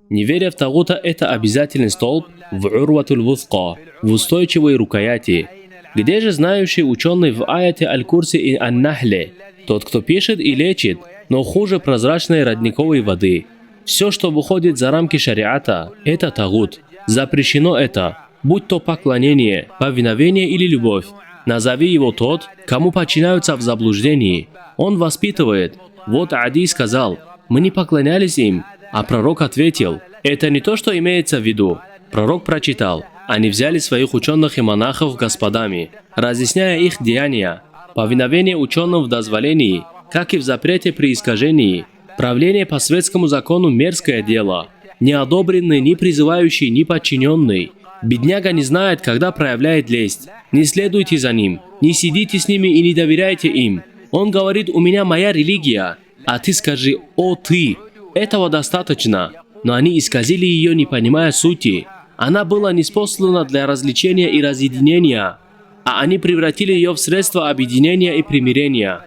Не веря в Тагута – это обязательный столб в урватуль вусқа, в устойчивой рукояти. Где же знающий ученый в аяте Аль-Курси и Ан-Нахле? Тот, кто пишет и лечит, но хуже прозрачной родниковой воды. Все, что выходит за рамки шариата, это тагут. Запрещено это, будь то поклонение, повиновение или любовь. Назови его тот, кому подчиняются в заблуждении. Он воспитывает. Вот Ади сказал: мы не поклонялись им. А пророк ответил: это не то, что имеется в виду. Пророк прочитал: они взяли своих ученых и монахов господами, разъясняя их деяния. Повиновение ученым в дозволении, как и в запрете при искажении. Правление по светскому закону – мерзкое дело. Не одобренный, ни призывающий, ни подчиненный. Бедняга не знает, когда проявляет лесть. Не следуйте за ним, не сидите с ними и не доверяйте им. Он говорит: у меня моя религия. А ты скажи: о ты. Этого достаточно. Но они исказили ее, не понимая сути. Она была ниспослана для развлечения и разъединения, а они превратили ее в средство объединения и примирения.